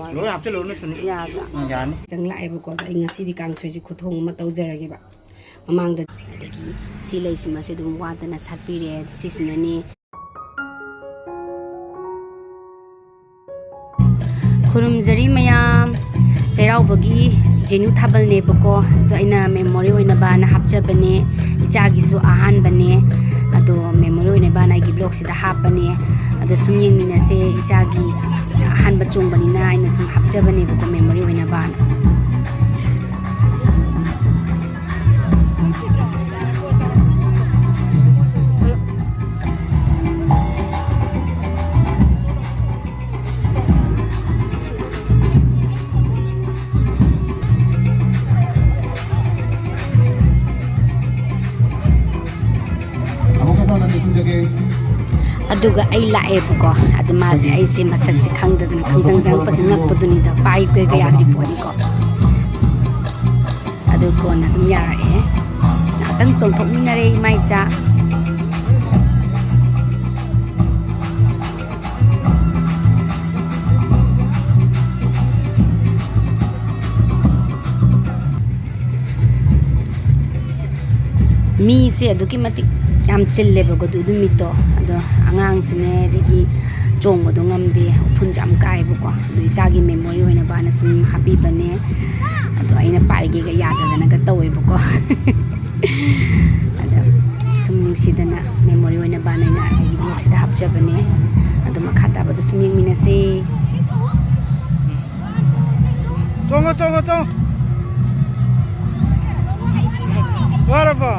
ꯍꯥꯎꯋꯦ ꯂꯣꯏ ꯍꯥꯞꯆꯤꯜꯂꯨꯅ ꯁꯨꯅꯤ ꯌꯥꯕ꯭ꯔꯥ ꯌꯥꯅꯤ ꯈꯤꯇꯪ ꯂꯥꯛꯑꯦꯕꯀꯣ ꯑꯩ ꯉꯁꯤꯗꯤ ꯀꯥꯡꯁꯣꯏꯁꯦ ꯈꯨꯊꯣꯡ ꯑꯃ ꯇꯧꯖꯔꯒꯦꯕ ꯃꯃꯥꯡꯗ ꯑꯗꯒꯤ ꯁꯤ ꯂꯩꯁꯤꯃꯁꯦ ꯑꯗꯨꯝ ꯋꯥꯠꯇꯅ ꯁꯥꯠꯄꯤꯔꯦ ꯁꯤꯁꯤꯅꯅꯦ ꯈꯨꯔꯨꯝꯖꯔꯤ ꯃꯌꯥꯝ ꯆꯩꯔꯥꯎꯕꯒꯤ JNU ꯊꯥꯕꯜꯅꯦꯕꯀꯣ ꯑꯗꯣ ꯑꯩꯅ ꯃꯦꯃꯣꯔꯤ ꯑꯣꯏꯅꯕꯅ ꯍꯥꯞꯆꯕꯅꯦ ꯏꯆꯥꯒꯤꯁꯨ ꯑꯍꯥꯟꯕꯅꯦ ꯑꯗꯣ ꯃꯦꯃꯣꯔꯤ ꯑꯣꯏꯅꯕꯅ ꯑꯩꯒꯤ ꯕ꯭ꯂꯣꯛꯁꯤꯗ ꯍꯥꯞꯄꯅꯦ ꯑꯗꯣ ꯁꯨꯝ ꯌꯦꯡꯃꯤꯟꯅꯁꯦ ꯏꯆꯥꯒꯤ ꯑꯍꯥꯟꯕ ꯆꯣꯡꯕꯅꯤꯅ ꯑꯩꯅ ꯁꯨꯝ ꯍꯥꯞꯆꯕꯅꯦꯕꯀꯣ ꯃꯦꯃꯣꯔꯤ ꯑꯣꯏꯅꯕꯅ ꯑꯗꯨꯒ ꯑꯩ ꯂꯥꯛꯑꯦꯕꯀꯣ ꯑꯗꯨ ꯃꯥꯁꯦ ꯑꯩꯁꯦ ꯃꯁꯛꯁꯦ ꯈꯪꯗꯗꯅ ꯈꯪꯖꯪ ꯆꯪꯉꯛꯄꯁꯦ ꯉꯛꯄꯗꯨꯅꯤꯗ ꯄꯥꯏ ꯀꯩꯒ ꯌꯥꯗ꯭ꯔꯤ ꯄꯣꯠꯅꯤꯀꯣ ꯑꯗꯨ ꯀꯣꯟꯅ ꯑꯗꯨꯝ ꯌꯥꯔꯛꯑꯦ ꯉꯥꯛꯇꯪ ꯆꯣꯡꯊꯣꯛꯃꯤꯟꯅꯔꯦ ꯏꯃꯥ ꯏꯆꯥ ꯃꯤꯁꯦ ꯑꯗꯨꯛꯀꯤ ꯃꯇꯤꯛ ꯌꯥꯝ ꯆꯤꯜꯂꯦꯕꯀꯣ ꯑꯗꯨ ꯅꯨꯃꯤꯠꯇꯣ ꯑꯗꯣ ꯑꯉꯥꯡꯁꯨꯅꯦ ꯑꯗꯒꯤ ꯆꯣꯡꯕꯗꯣ ꯉꯝꯗꯦ ꯎꯐꯨꯟꯁꯨ ꯌꯥꯝ ꯀꯥꯏꯕꯀꯣ ꯑꯗꯣ ꯏꯆꯥꯒꯤ ꯃꯦꯃꯣꯔꯤ ꯑꯣꯏꯅꯕꯅ ꯁꯨꯝ ꯍꯥꯞꯄꯤꯕꯅꯦ ꯑꯗꯣ ꯑꯩꯅ ꯄꯥꯏꯒꯦꯒ ꯌꯥꯗꯗꯅꯒ ꯇꯧꯋꯦꯕꯀꯣ ꯑꯗꯣ ꯁꯨꯝ ꯅꯨꯡꯁꯤꯗꯅ ꯃꯦꯃꯣꯔꯤ ꯑꯣꯏꯅꯕꯅ ꯑꯩꯅ ꯑꯩꯒꯤ ꯕ꯭ꯂꯣꯛꯁꯤꯗ ꯍꯥꯞꯆꯕꯅꯦ ꯑꯗꯣ ꯃꯈꯥ ꯇꯥꯕꯗꯣ ꯁꯨꯝ ꯌꯦꯡꯃꯤꯟꯅꯁꯦ ꯆꯣꯡꯉꯣ ꯆꯣꯡꯉꯣ ꯆꯣꯡꯉꯣ ꯋꯥꯔꯕꯣ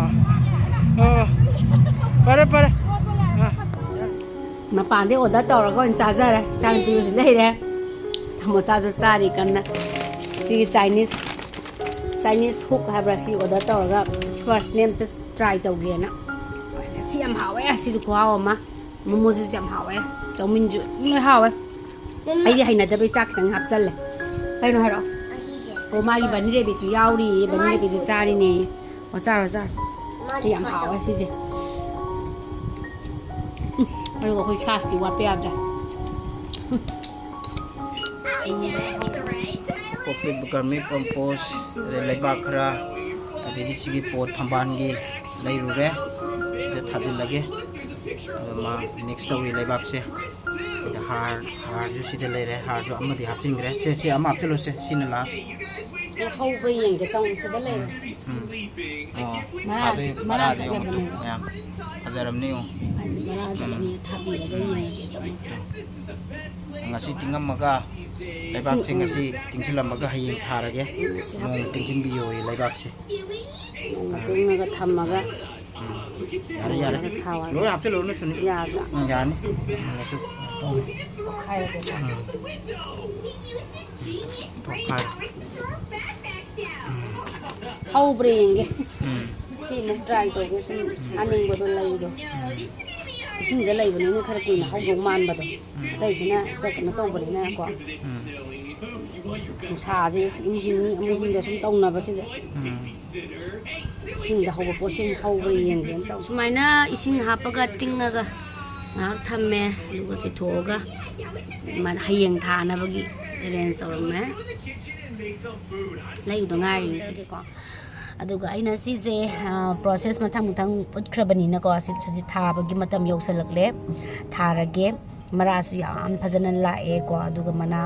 ꯐꯔꯦ ꯐꯔꯦ ꯃꯄꯥꯟꯗꯩ ꯑꯣꯔꯗꯔ ꯇꯧꯔꯒ ꯑꯣꯏꯅ ꯆꯥꯖꯔꯦ ꯏꯆꯥꯅꯨꯄꯤꯁꯨ ꯂꯩꯔꯦ ꯃꯆꯥꯁꯨ ꯆꯥꯔꯤ ꯀꯟꯅ ꯁꯤꯒꯤ ꯆꯥꯏꯅꯤꯁ ꯍꯨꯛ ꯍꯥꯏꯕ꯭ꯔꯥ ꯁꯤ ꯑꯣꯔꯗꯔ ꯇꯧꯔꯒ ꯐꯥꯔꯁꯅꯦ ꯑꯝꯇ ꯇ꯭ꯔꯥꯏ ꯇꯧꯒꯦꯅ ꯁꯤ ꯌꯥꯝ ꯍꯥꯎꯋꯦ ꯁꯤꯁꯨ ꯈꯨꯍꯥꯎ ꯑꯃ ꯃꯣꯃꯣꯁꯤꯁꯨ ꯌꯥꯝ ꯍꯥꯎꯋꯦ ꯆꯧꯃꯤꯟꯁꯨ ꯂꯣꯏ ꯍꯥꯎꯋꯦ ꯑꯩꯗꯤ ꯍꯩꯅꯗꯕꯩ ꯆꯥꯛ ꯈꯤꯇꯪ ꯍꯥꯞꯆꯜꯂꯦ ꯀꯩꯅꯣ ꯍꯥꯏꯔꯛꯑꯣ ꯑꯣ ꯃꯥꯒꯤ ꯕꯅꯤ ꯔꯦꯕꯤꯁꯨ ꯌꯥꯎꯔꯤꯌꯦ ꯕꯅꯤ ꯔꯦꯕꯤꯁꯨ ꯆꯥꯔꯤꯅꯦ ꯑꯣ ꯆꯥꯔꯣ ꯆꯥꯔꯣ ꯁꯤ ꯌꯥꯝ ꯍꯥꯎꯋꯦ ꯁꯤꯁꯦ ꯑꯗꯨꯒ ꯑꯩꯈꯣꯏ ꯁꯥꯁꯇꯤ ꯋꯥꯠꯄ ꯌꯥꯗ꯭ꯔꯦ ꯀꯣꯄꯤ ꯒꯔꯃꯤ ꯄꯝꯄꯣꯁ ꯑꯗꯩ ꯂꯩꯕꯥꯛ ꯈꯔ ꯑꯗꯒꯤ ꯁꯤꯒꯤ ꯄꯣꯠ ꯊꯝꯕꯥꯜꯒꯤ ꯂꯩꯔꯨꯔꯦ ꯁꯤꯗ ꯊꯥꯖꯤꯜꯂꯒꯦ ꯑꯗꯣ ꯃꯥ ꯃꯤꯛꯁ ꯇꯧꯔꯤ ꯂꯩꯕꯥꯛꯁꯦ ꯑꯗ ꯍꯥꯔꯁꯨ ꯁꯤꯗ ꯂꯩꯔꯦ ꯍꯥꯔꯁꯨ ꯑꯃꯗꯤ ꯍꯥꯞꯆꯤꯟꯈ꯭ꯔꯦ ꯁꯤ ꯑꯃ ꯍꯥꯞꯆꯤꯜꯂꯨꯁꯦ ꯁꯤꯅ ꯂꯥꯁ ꯍꯧꯕ꯭ꯔꯥ ꯌꯦꯡꯒꯦ ꯇꯧꯅꯤ ꯁꯤꯗ ꯂꯩꯔꯦ ꯃꯔꯥ ꯆꯠꯂꯕꯅꯦꯕ ꯃꯌꯥꯝ ꯐꯖꯔꯝꯅꯤ ꯃꯔꯥ ꯆꯠꯂꯕꯅꯤꯅ ꯊꯥꯕꯤꯔꯒ ꯌꯦꯡꯉꯒꯦ ꯇꯧꯅꯤ ngasi tingam maga leibak sing ngasi tingsilam maga hayeng tharage nong tingsin biyo leibak se tingmaga thammaga yare yare lo hapse lo no suni yaga yani ngasu to khai de to khai hau brenge si mu try to ge sum aning bodo lai do isingda laibani khara kuina hawdong manbado taisina takna tawbanina ko tusaje injini amuhinda sum tawnabasida isingda hawba posim hawba yenge taw sumaina ising hapaga tingaga ngahak thamme duga chithoga man hayeng thanabagi arrange tawrame laiuda ngai sike ko aduga aina sise process mathang utkhrabanina ko si thabagi matam yausalakle tharage marasu yam phajana lae ko aduga mana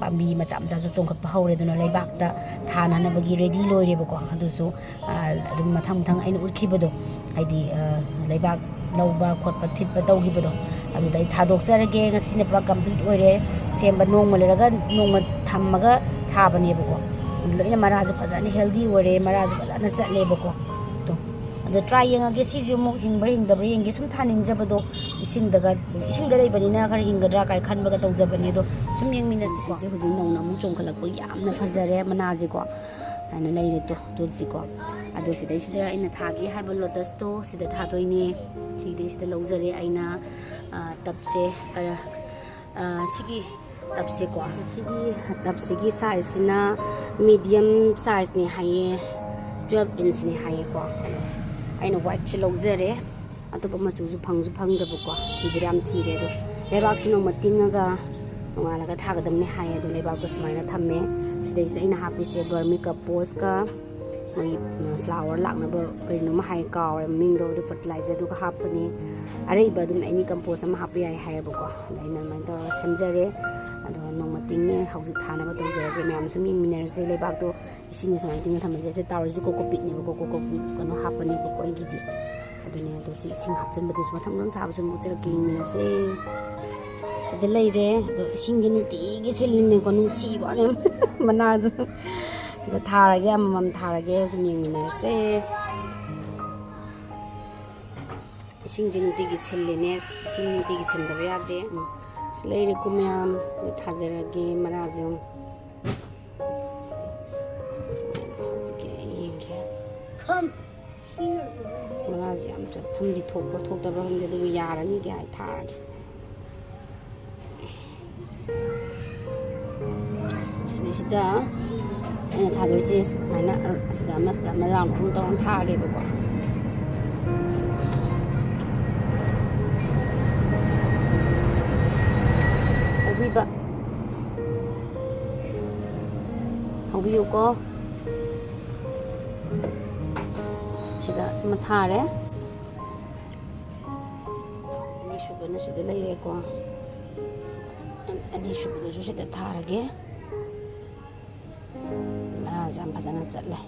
pambi macha macha su chongkhatpa hore duna leibakta thananabagi ready loireba ko adusu adum mathang aina utkhibodo haidi leibak lawba khotpa thitpa tawgibado adudai thadokjarage ngasine pura complete oire semba nongma leraga nongma thammaga thabaneba ko loina maraju fajana healthy ore maraju fajana chatleba ko to ado try yengage siju mo hingbra hingdabra yenge sum thaningjabado isingda leibanina khara hingadra kai khanbaga tawjabani do sum yengmina sije hujing nongna mu chongkhalakpa yamna fajare manaji ko ana leire to tulsi ko ado sidai sida aina thagi haiba lotus to sida thadoine sidai sida lawjare aina tapse kara sigi tapse ko sigi tapse gi size na medium size ni haye 12 inch ni haye ko aina white chi lawjare atopa machu ju phangdaba ko thibram thire do lebak sino matingaga nongalaka thagadamne haye adu lebak ko sumaina thamme sidai sidai na hapise vermi compost ka mai flower lakna ba kaino ma hai kaw ming do fertilizer du ka hapani are ba dum any compost ma hapi ai hai ba ko daina mai do semjare ado nomating ne hauji thana ba tawjare myam sum ming minerals lebak do ising samai ting thamje te tawji ko pit ne ko kano hapani ko ko gidi adune do si ising hapjun ba du ma thamlang thabjun bu cher king mina se sida leire do ising gi nuti gi silne ko nu si ba ne mana do do tharage amam tharage zum ming minerals ising ji nuti gi silne ising nuti gi sim da ya de leire ko myam thajarage marajum Malazi am chap pham di thok da ba hande du yara ni di ai thar sini sida ana thado se mana sida maram hum tawang tha ge ba ko abi ba thobi ko sida mathare ani shubana sida leire ko ani shubana jo sida tharage jam phajana chatle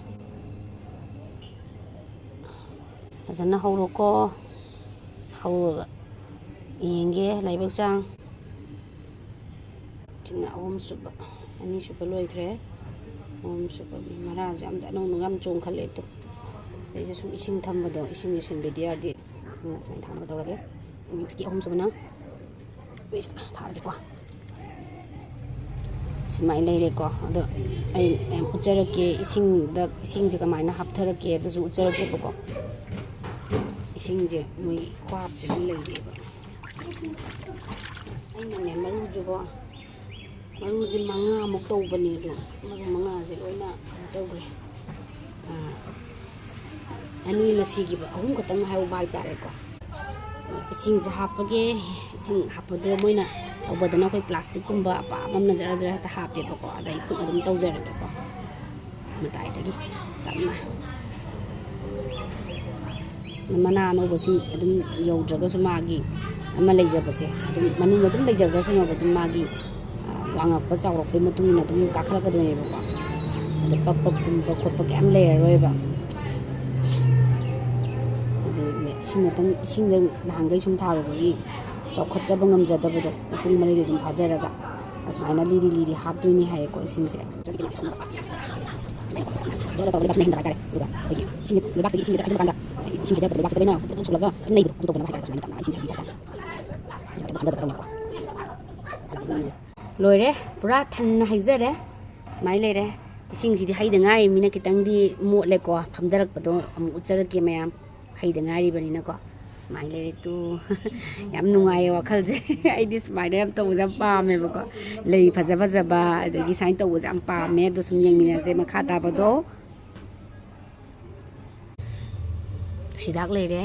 phajana hawro ko hawro yenge laibak chang china om suba ani suba loikre om suba mara jam da no ngam chong khale to sai sum ising thambado ising bedia di na sai thamba dawage mix ki om subana waste thar de ko simai leire ko ado ai uchara ke ising je kamaina hapthara ke adu uchara ke ko ising je moi khwap je leire ba ai na ne maru je ko maru je manga muk taw bani do maru manga je loina tawgre ani masigi ba ahum katang hayu bai tare ko ising je hapage ising hapado moina tawbadana koi plastic kumba apa amna jara jara ta hape ba ko adai khut adum tawjara ko matai tagi tamna mana no basi adum yaudraga sumagi ama leija base adum manu adum leija ga sino adum magi wanga pa chawrok pe matungina adum kakhra ka done ba ko adu pap pap kumba khotpa ke am leira roi ba ising nahangay sum tharo gi chokhat jaba ngam jadabado pung mali dum phajaraga asmaina liri hapduni hay ko ising se dole to lebas hinda kare duga igi ising lebas igi ising se kanda ising ke lebas bena sulaga nei du to bena kare asmaina ising se loire pura than haijare smai leire ising si di haida ngai mina kitang di mo le ko phamjarak pado am ucharak ke mayam haida ngari bani na ko smile le tu yam nungai wakhal je ai di smile yam to ja pa me ba ko lei phaja ba adagi sign to ja pa me do sum yeng mina se ma khata ba do sidak le re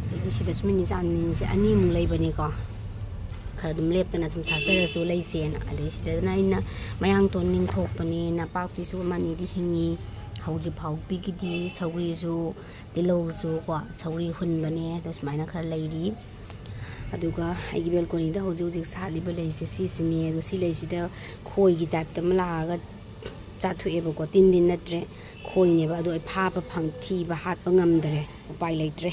adagi sida sumini san ni se ani mu lei bani ko khara dum lep na sum sa sara su lei se na adagi sida na ina mayang ton ning thok pani na pa pi su mani di hingi hauji phau pigidi sauri zu tilo zu ko sauri hun bane to smaina khar leiri aduga aigi balcony da hoji hoji sali ba leise si sini do si leisi da khoi gi tat tam la ga cha thu e ba ko tin din natre khoi ne ba do ai pha pa phang thi ba hat pa ngam dare upai leitre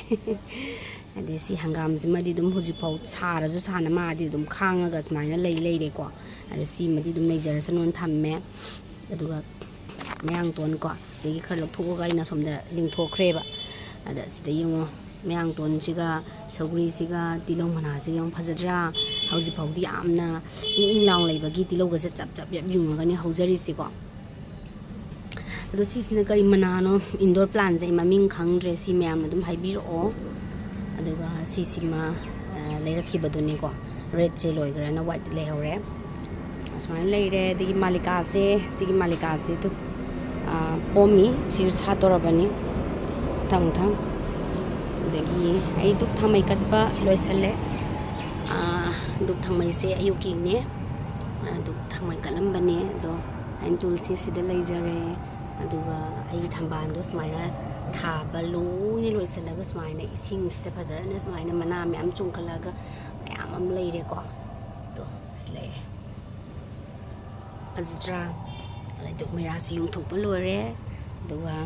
ade si hangam ji madi dum hoji phau chara ju chana ma di dum khanga ga smaina lei leire ko ade si madi dum leijar sanon thamme aduga mayang ton ko sigi khar lok thoga ina somda ling thokre ba ada sida yungo mayang ton siga saugri siga tilong mana si yong phajadra hauji phawdi amna ing laung leibagi tilong ga chap chap yap yung ga ni haujari si ko ado sisna kari mana no indoor plant je maming khangre si mayam dum haibi ro aduga sisima leirakhi baduni ko red je loigra na white le hore asman leire di malika se sigi malika se tu pomi si chatora bani thang dagi ai duk thamai kat ba loisale duk thangmai se ayuki ne duk thangmai kalambane do ain tulsi sida leijare aduga ai thambal do smaina thabalu ni loisalaga smaina ising sida phajana smaina mana myam chungkalaga myam am leire ko do slay azra ai duk mera su yung thok lore aduga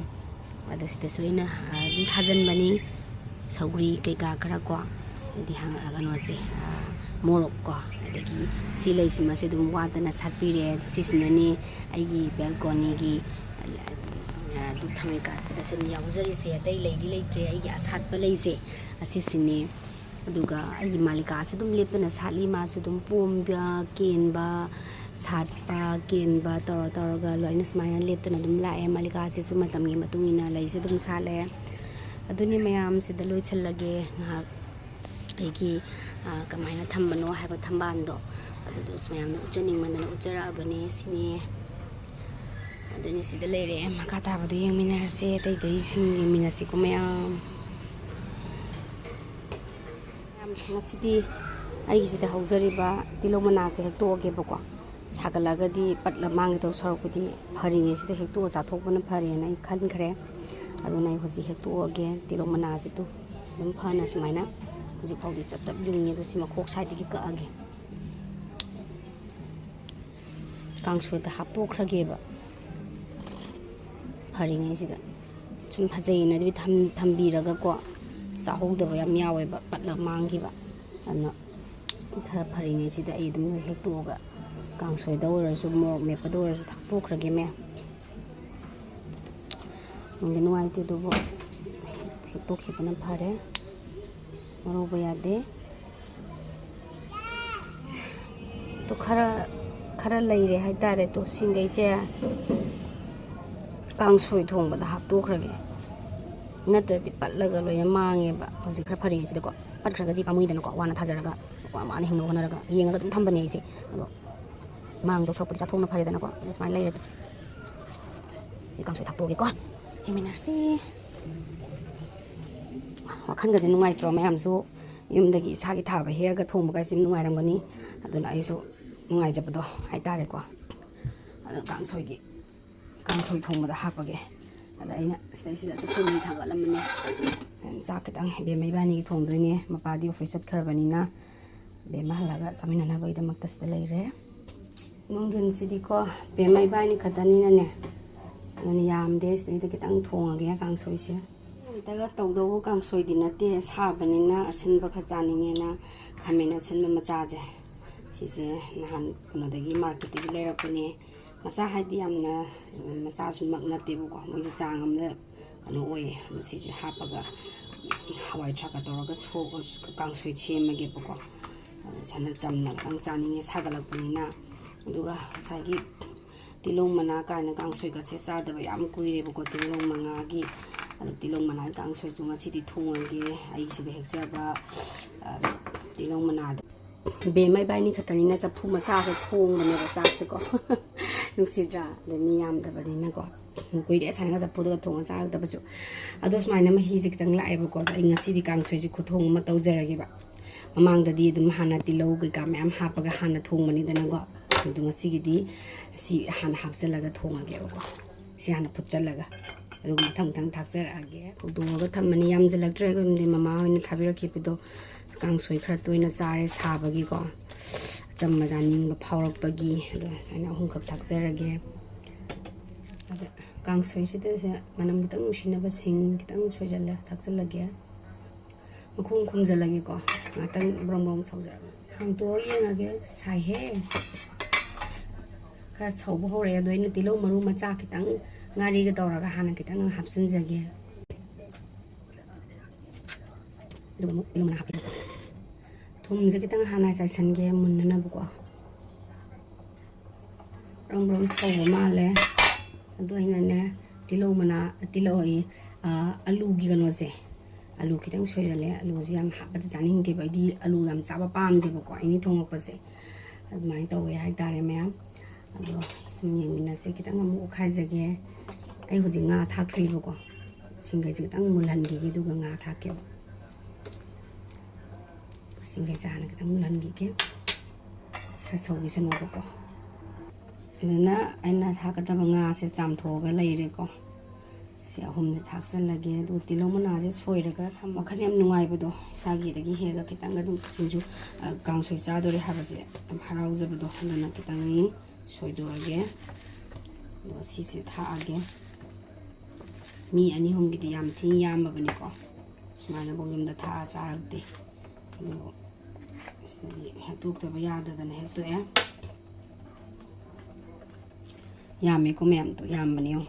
adu sida suina thajan bani saugri kai ka kara ko di hang agano se morok ko adagi silai sima se dum watana satpire sisnani aigi balcony gi du thamai ka dasen yauzari se dai leidi leitre aigi asat ba leise asisine aduga aigi malika se dum lepna sali ma su dum pomba kenba satpa kenba tor ga loina smaina leptana dum lae malika se su matamgi matungina leise dum sale aduni mayam se da loi challage ngahak aigi kamaina thambano haiba thambando adu smayam na uchaning manana uchara abane sini aduni sida leire makata badu yengminarse tai tai sing yengminasi ko mayam ngasidi aigi sida hauzariba tilomana se hekto ge bako sagalagadi patla mangi to sarokudi pharinge sida hekto chathokbana pharena ai khankhre aduna ai hoji hekto ge tilomana se tu dum phana smaina hoji phawdi chap chap jungi do sima khok sai digi ka age kangsu ta hapto khrage ba pharinge sida sum phajei na bi thambiraga ko chahogdaba yam yawe ba patla mangi ba ana thara pharinge sida ai dum hekto ga kangsoi da orasu mo me pa do orasu thakpo khrage me ngi nuai te do bo hekto khipana phare maro bayade to khara leire haitare to singai se kangsoi thongba da hapto khrage nata di patlaga loya mange ba hoji khara phari sida ko pat khraga di pamui dana ko wana thajaraga ko ma hingno honaraga yenga dum thambane ise mang do chopri chathongna phari dana ko smile leire di kangsoi thakto ge ko heminarsi wakhan ga jinungai tro mayam su yumdagi sagi thaba hega thongba ga sim nungai ramgani aduna aisu nungai japado haitare ko adu kangsoi thongba da hapage ada aina sida sakuni thaga lamne sa kitang be mai bani thongdoine mapadi office at kharbanina be mahalaga samina na bai da maktas da leire nungdin sidi ko be mai bani khatanina ne ani yam des da kitang thongage kangsoi se daga tawdo kangsoi dinate sabanina asinba khajaningena khamena sinma machaje sise nahan kunodagi market gi lerakune masa hadi amna masa sumak nate bu ko moi chang amna kanu oi sise hapaga hawai chaka toraga so kangsoi chemage bu ko sana jamna kang chaninge sagalakpunina aduga sagi tilong mana kana kangsoi ga se sadaba yam kuire bu ko tilong manga gi tilong mana kangsoi tunga sidi thongage ai sidi hekjaba tilong mana be mai bai ni khatani na chapu macha se thong bane ba cha se ko nusidra de mi yam da bani na ko koi de san ga chapu da thong cha da ba chu ados mai na ma hi jik tang lai ba ko ai ngasi di kangsoi ji khuthong ma tawjarage ba mamang da di dum hana tilong ga ka myam ha pa ga hana thong mani da na go du ngasi gi di si hana hapsalaga thongage ba ko si hana phutchalaga adugu thang thakjarage phudunga thammani yamjalaktre gumdi mama hoina thabirakhipido kangsoi khara toina chare sabagi ko chamma janing ba phaurakpagi ado saina hum khap thakjarage ada kangsoi sida se manam kitang usina ba sing kitang soijalla thakjalage mukhung khumjalage ko ngatang brom saujar hangto yengage sai he khara chaubo hore doina tilo maru macha kitang ngari ga toraga hana kitang hapsin jage dum ilmana hapi thum je kitang hana sai sange munna buko rom sau male ado ina ne tilo mana tilo I alu gi gano se alu kitang soijale alu ji yam habat janing de bai di alu yam chaba pam de buko ini thongok pa se admai tawe hai tare ma'am ado sum yengmina se kitang amu khai jage ai hoji nga thakri buko singai ji kitang mulhan gi du ga nga thake singai sa hana kitang mulhan gi ke khara saugisanoba ko aduna aina thakadaba nga se chamthoga leire ko si ahum ne thaksalage du tilomana je soiraga tham wakhan yam nungai bodo sagi dagi hega kitanga dum sinju kangsoi cha dore habaje am harau jabdo aduna kitang soidorage do si se thaage mi ani hom gidi yam thi yam babani ko sumana bongum da tha charagde do sidi hetuk to ba yada da ne hetu e yame ko mem to yam bani yo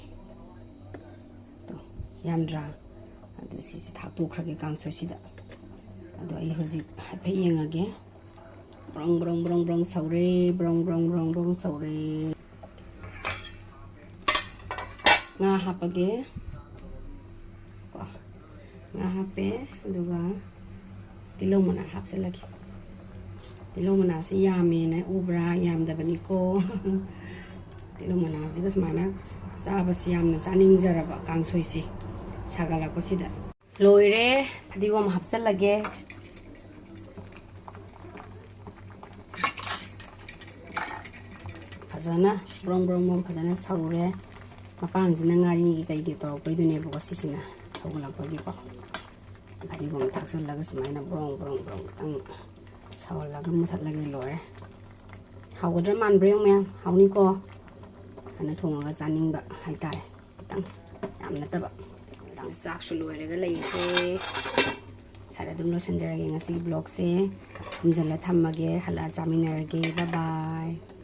to yam dra adu si si thak tu khra ge kang so si da adu ai hoji phe yenga ge brong brong brong brong saure brong brong brong brong saure nga hapage ko nga hape aduga tilong mana hapselagi tilong mana si yame na ubra yam da bani ko tilong mana ji gas mana saba siam na chaning jaraba kangsoi si sagala ko sida loire digom hapselage fajana brong brong brong fajana saure mapan jina ngari kai ge to kai dune bo sisina sogla ko gi ko digom taksal laga sumaina brong brong brong tang sawala ga muthat lage loire hagodra man breng me hawni ko ana thonga chaning ba haitare tang yamna taba tang sak su loire ga lei te sara dum lo sanjara ge ngasi blog se humjala thammage hala chaminarage bye bye